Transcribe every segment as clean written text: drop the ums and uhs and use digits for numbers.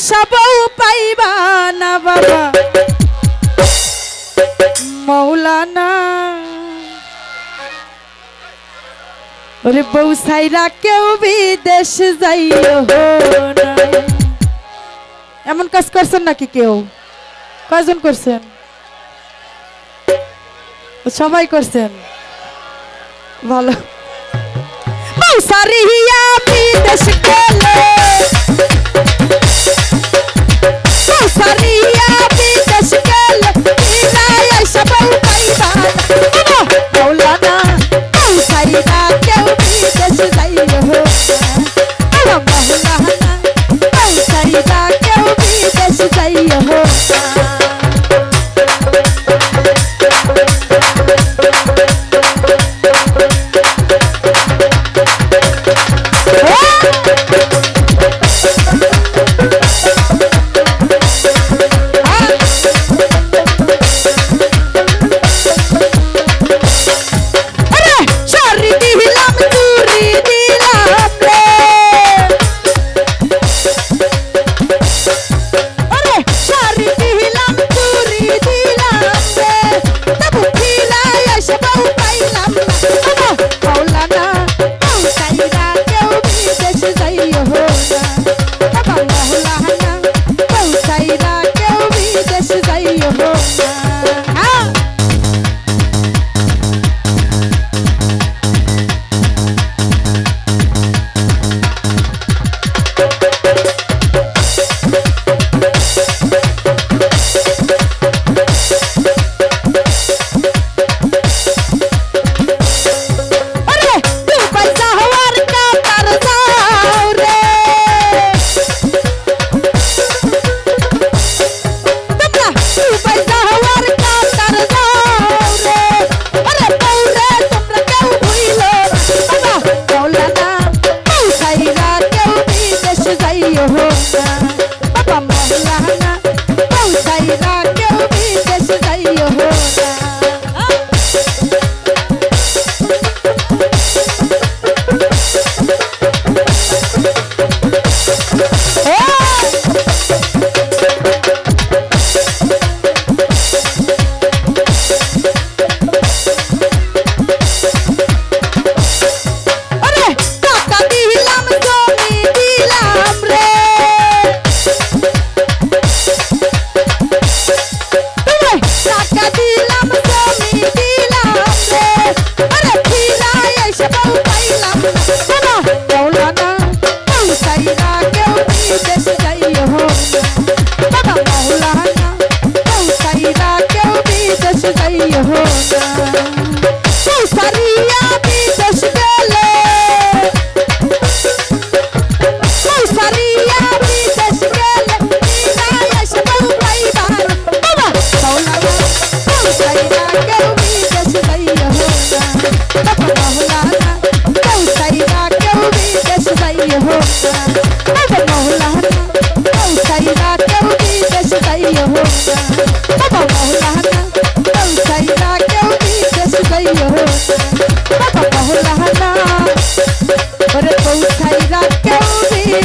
সবও পাইবা না বাবা মৌলানা ওরে বউ সাইরা কেউ বিদেশ যাইও না। এমন কাজ করছেন নাকি কেউ? কয়জন করছেন? সবাই করছেন, ভালো। বউ সারিয়া বিদেশ গেলে বউ সারিয়া বিদেশ গেলে ফিরাই আইসা বউ পাইবা না মৌলানা বউ সাইরা কেউ বিদেশ যাইও না মৌলানা বউ সাইরা কেউ বিদেশ যাইও না।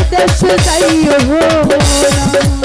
देश जाइयो हो।